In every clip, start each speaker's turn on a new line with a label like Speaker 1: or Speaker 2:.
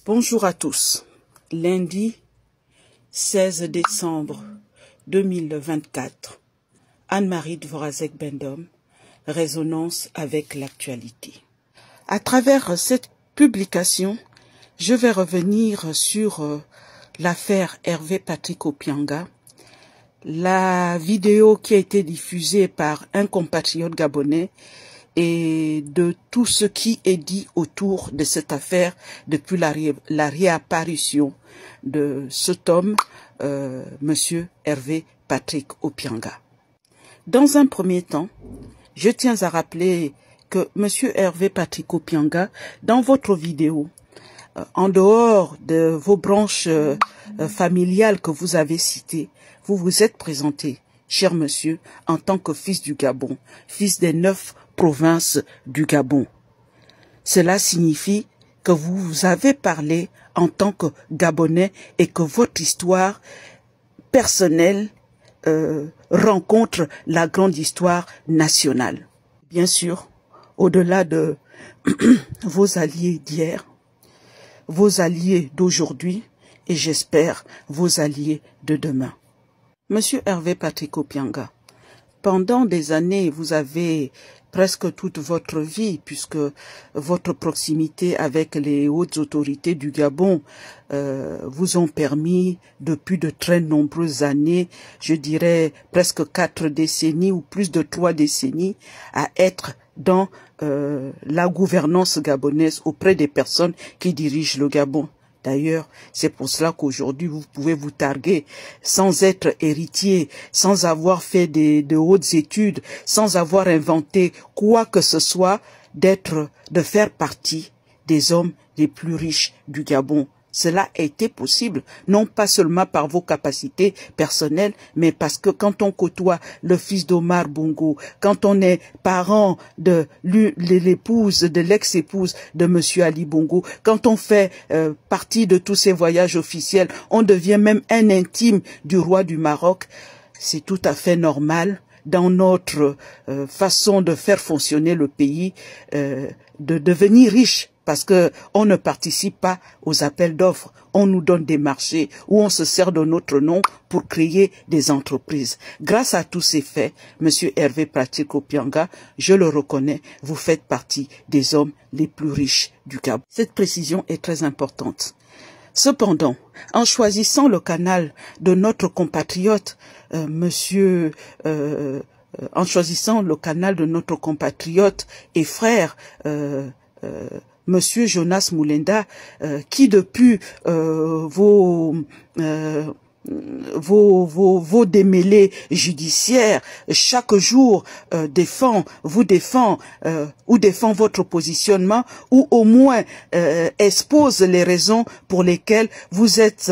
Speaker 1: Bonjour à tous. Lundi 16 décembre 2024, Anne-Marie Dvorazek-Bendom, résonance avec l'actualité. À travers cette publication, je vais revenir sur l'affaire Hervé Patrick Opianga, la vidéo qui a été diffusée par un compatriote gabonais et de tout ce qui est dit autour de cette affaire depuis la réapparition de cet homme, Monsieur Hervé Patrick Opianga. Dans un premier temps, je tiens à rappeler que Monsieur Hervé Patrick Opianga, dans votre vidéo, en dehors de vos branches familiales que vous avez citées, vous vous êtes présenté, cher monsieur, en tant que fils du Gabon, fils des 9 provinces du Gabon. Cela signifie que vous avez parlé en tant que Gabonais et que votre histoire personnelle rencontre la grande histoire nationale. Bien sûr, au-delà de vos alliés d'hier, vos alliés d'aujourd'hui et j'espère vos alliés de demain. Monsieur Hervé Patrick Opianga, pendant des années, vous avez presque toute votre vie, puisque votre proximité avec les hautes autorités du Gabon vous ont permis, depuis de très nombreuses années, je dirais presque 4 décennies ou plus de 3 décennies, à être dans la gouvernance gabonaise auprès des personnes qui dirigent le Gabon. D'ailleurs, c'est pour cela qu'aujourd'hui, vous pouvez vous targuer sans être héritier, sans avoir fait de hautes études, sans avoir inventé quoi que ce soit, de faire partie des hommes les plus riches du Gabon. Cela a été possible, non pas seulement par vos capacités personnelles, mais parce que quand on côtoie le fils d'Omar Bongo, quand on est parent de l'épouse, de l'ex-épouse de Monsieur Ali Bongo, quand on fait partie de tous ces voyages officiels, on devient même un intime du roi du Maroc. C'est tout à fait normal dans notre façon de faire fonctionner le pays, de devenir riche. Parce que on ne participe pas aux appels d'offres, on nous donne des marchés où on se sert de notre nom pour créer des entreprises. Grâce à tous ces faits, Monsieur Hervé Patrick Opianga, je le reconnais, vous faites partie des hommes les plus riches du Gabon. Cette précision est très importante. Cependant, en choisissant le canal de notre compatriote, en choisissant le canal de notre compatriote et frère, Monsieur Jonas Moulenda, qui depuis vos démêlés judiciaires chaque jour vous défend ou défend votre positionnement ou au moins expose les raisons pour lesquelles vous êtes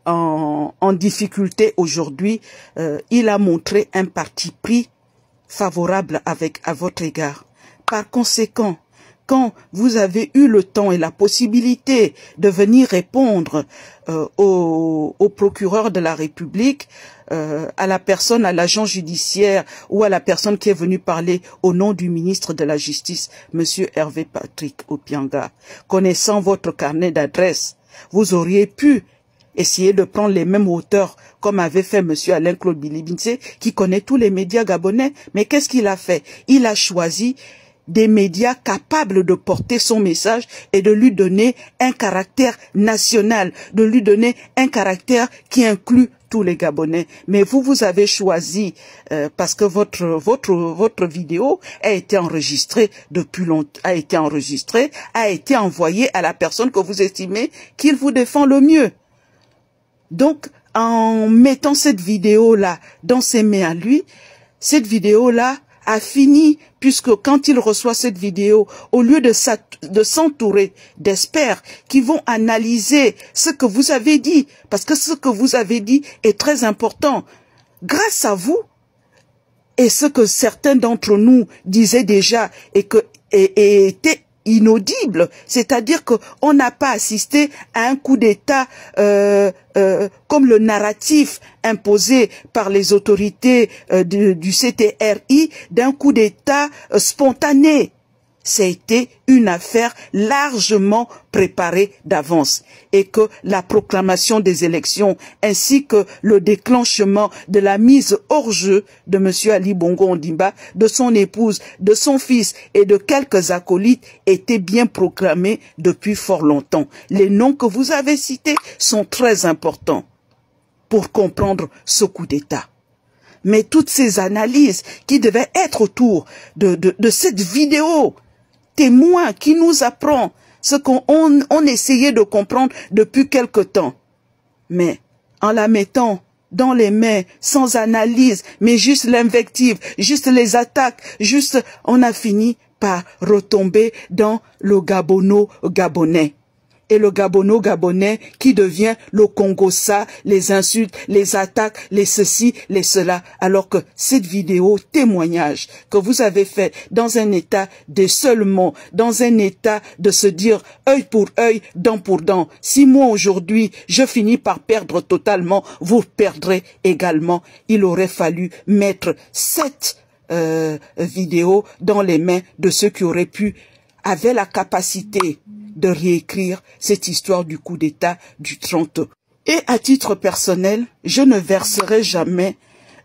Speaker 1: en difficulté aujourd'hui. Il a montré un parti pris favorable à votre égard. Par conséquent, quand vous avez eu le temps et la possibilité de venir répondre au procureur de la République, à l'agent judiciaire ou à la personne qui est venue parler au nom du ministre de la Justice, Monsieur Hervé Patrick Opianga, connaissant votre carnet d'adresses, vous auriez pu essayer de prendre les mêmes hauteurs comme avait fait Monsieur Alain-Claude Bilibinse, qui connaît tous les médias gabonais. Mais qu'est-ce qu'il a fait? Il a choisi des médias capables de porter son message et de lui donner un caractère national, de lui donner un caractère qui inclut tous les Gabonais. Mais vous avez choisi, parce que votre vidéo a été enregistrée depuis longtemps, a été envoyée à la personne que vous estimez qu'il vous défend le mieux. Donc, en mettant cette vidéo-là dans ses mains à lui, cette vidéo-là a fini, puisque quand il reçoit cette vidéo, au lieu de s'entourer d'experts qui vont analyser ce que vous avez dit, parce que ce que vous avez dit est très important, grâce à vous, et ce que certains d'entre nous disaient déjà et était inaudible, c'est-à-dire qu'on n'a pas assisté à un coup d'État comme le narratif imposé par les autorités du CTRI, d'un coup d'État spontané. c'était une affaire largement préparée d'avance et que la proclamation des élections ainsi que le déclenchement de la mise hors jeu de M. Ali Bongo Ondimba, de son épouse, de son fils et de quelques acolytes étaient bien proclamés depuis fort longtemps. Les noms que vous avez cités sont très importants pour comprendre ce coup d'État. Mais toutes ces analyses qui devaient être autour de cette vidéo témoin qui nous apprend ce qu'on essayait de comprendre depuis quelque temps. Mais en la mettant dans les mains, sans analyse, mais juste l'invective, juste les attaques, juste on a fini par retomber dans le gabono-gabonais. Et le gabono-gabonais qui devient le Congo-ça, les insultes, les attaques, les ceci, les cela. Alors que cette vidéo témoignage que vous avez fait dans un état de seulement, dans un état de se dire œil pour œil, dent pour dent. Si moi aujourd'hui je finis par perdre totalement, vous perdrez également. Il aurait fallu mettre cette vidéo dans les mains de ceux qui auraient pu, avaient la capacité de réécrire cette histoire du coup d'État du 30. Et à titre personnel, je ne verserai jamais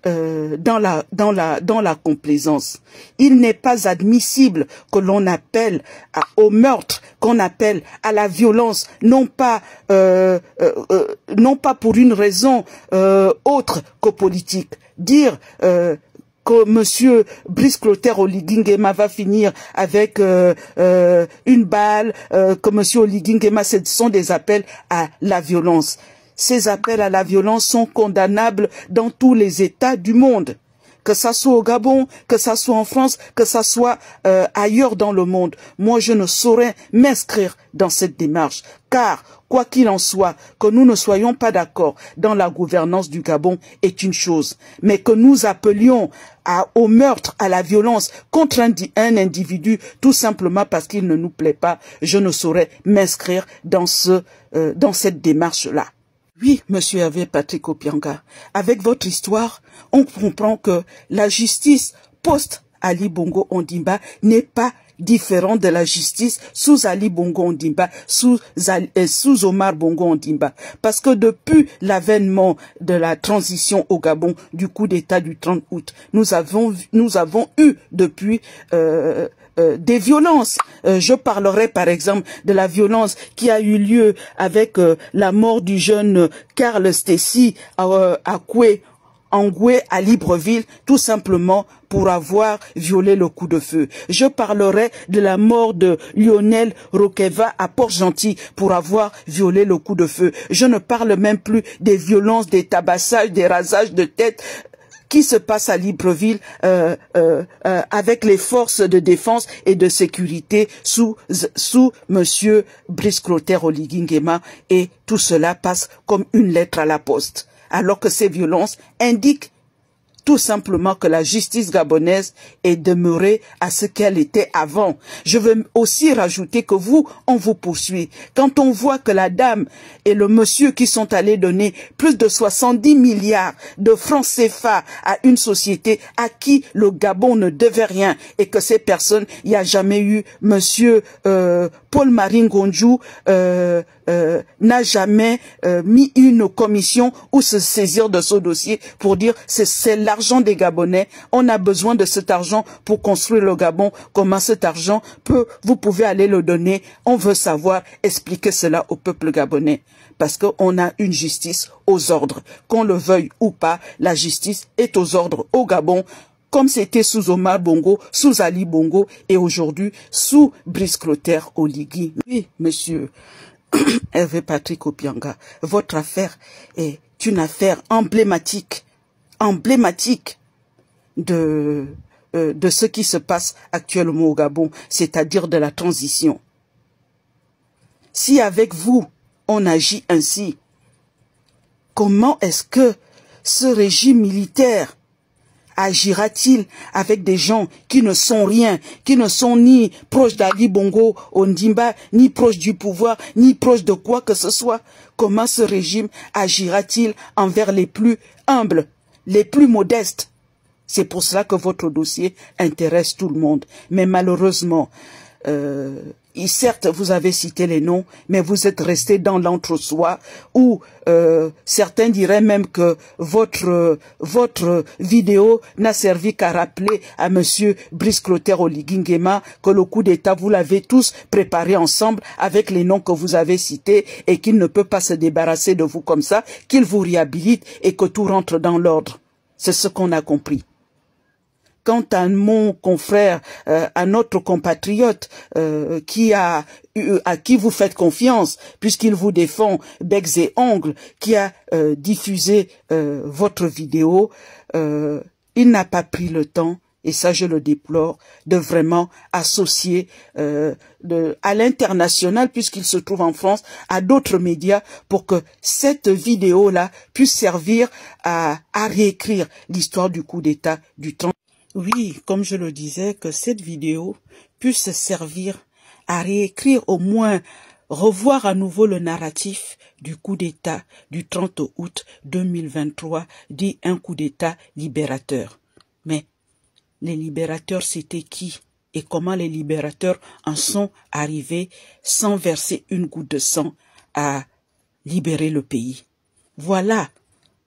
Speaker 1: dans la complaisance. Il n'est pas admissible que l'on appelle au meurtre, qu'on appelle à la violence, non pas pour une raison autre que politique. Dire que M. Brice Clotaire Oligui Nguema va finir avec une balle, que M. Oligui Nguema, ce sont des appels à la violence. Ces appels à la violence sont condamnables dans tous les États du monde. Que ça soit au Gabon, que ça soit en France, que ça soit ailleurs dans le monde. Moi, je ne saurais m'inscrire dans cette démarche. Car, quoi qu'il en soit, que nous ne soyons pas d'accord dans la gouvernance du Gabon est une chose. Mais que nous appelions au meurtre, à la violence contre un individu, tout simplement parce qu'il ne nous plaît pas, je ne saurais m'inscrire dans cette démarche-là. Oui, monsieur Hervé Patrick Opianga, avec votre histoire, on comprend que la justice post-Ali Bongo Ondimba n'est pas différente de la justice sous Ali Bongo Ondimba, sous Omar Bongo Ondimba. Parce que depuis l'avènement de la transition au Gabon, du coup d'État du 30 août, nous avons eu depuis des violences. Je parlerai par exemple de la violence qui a eu lieu avec la mort du jeune Karl Stessy à Koué, à Libreville, tout simplement pour avoir violé le coup de feu. Je parlerai de la mort de Lionel Roqueva à Port-Gentil pour avoir violé le coup de feu. Je ne parle même plus des violences, des tabassages, des rasages de tête qui se passe à Libreville avec les forces de défense et de sécurité sous Monsieur Brice Clotaire Oligui Nguema, et tout cela passe comme une lettre à la poste. Alors que ces violences indiquent tout simplement que la justice gabonaise est demeurée à ce qu'elle était avant. Je veux aussi rajouter que on vous poursuit. Quand on voit que la dame et le monsieur qui sont allés donner plus de 70 milliards de francs CFA à une société à qui le Gabon ne devait rien, et que ces personnes, il n'y a jamais eu monsieur Paul-Marie Ngonjou n'a jamais mis une commission ou se saisir de ce dossier pour dire c'est l'argent des Gabonais, on a besoin de cet argent pour construire le Gabon, comment cet argent vous pouvez aller le donner, on veut savoir, expliquer cela au peuple gabonais. Parce qu'on a une justice aux ordres. Qu'on le veuille ou pas, la justice est aux ordres au Gabon, comme c'était sous Omar Bongo, sous Ali Bongo, et aujourd'hui sous Brice Clotaire Oligui. Oui, monsieur Hervé Patrick Opianga, votre affaire est une affaire emblématique de ce qui se passe actuellement au Gabon, c'est-à-dire de la transition. Si avec vous, on agit ainsi, comment est-ce que ce régime militaire agira-t-il avec des gens qui ne sont rien, qui ne sont ni proches d'Ali Bongo Ondimba, ni proches du pouvoir, ni proches de quoi que ce soit? Comment ce régime agira-t-il envers les plus humbles, les plus modestes? C'est pour cela que votre dossier intéresse tout le monde. Mais malheureusement, certes, vous avez cité les noms, mais vous êtes resté dans l'entre-soi où certains diraient même que votre vidéo n'a servi qu'à rappeler à Monsieur Brice Clotaire Oligui-Nguema que le coup d'État, vous l'avez tous préparé ensemble avec les noms que vous avez cités et qu'il ne peut pas se débarrasser de vous comme ça, qu'il vous réhabilite et que tout rentre dans l'ordre. C'est ce qu'on a compris. Quant à mon confrère, à notre compatriote à qui vous faites confiance, puisqu'il vous défend becs et ongles, qui a diffusé votre vidéo, il n'a pas pris le temps, et ça je le déplore, de vraiment associer à l'international, puisqu'il se trouve en France, à d'autres médias, pour que cette vidéo-là puisse servir à réécrire l'histoire du coup d'État du 30. Oui, comme je le disais, que cette vidéo puisse servir à réécrire, au moins revoir à nouveau le narratif du coup d'État du 30 août 2023, dit un coup d'État libérateur. Mais les libérateurs, c'était qui? Et comment les libérateurs en sont arrivés sans verser une goutte de sang à libérer le pays? Voilà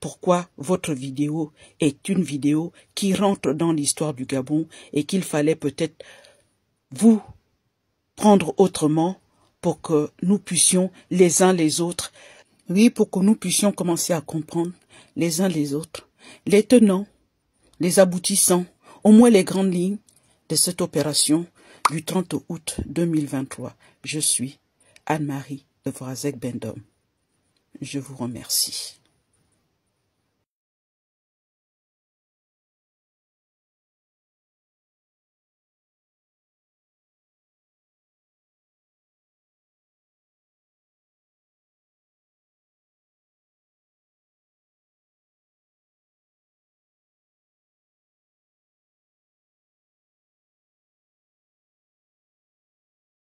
Speaker 1: pourquoi votre vidéo est une vidéo qui rentre dans l'histoire du Gabon et qu'il fallait peut-être vous prendre autrement pour que nous puissions les uns les autres, oui, pour que nous puissions commencer à comprendre les uns les autres, les tenants, les aboutissants, au moins les grandes lignes de cette opération du 30 août 2023. Je suis Anne-Marie de Vorazek Bendom. Je vous remercie.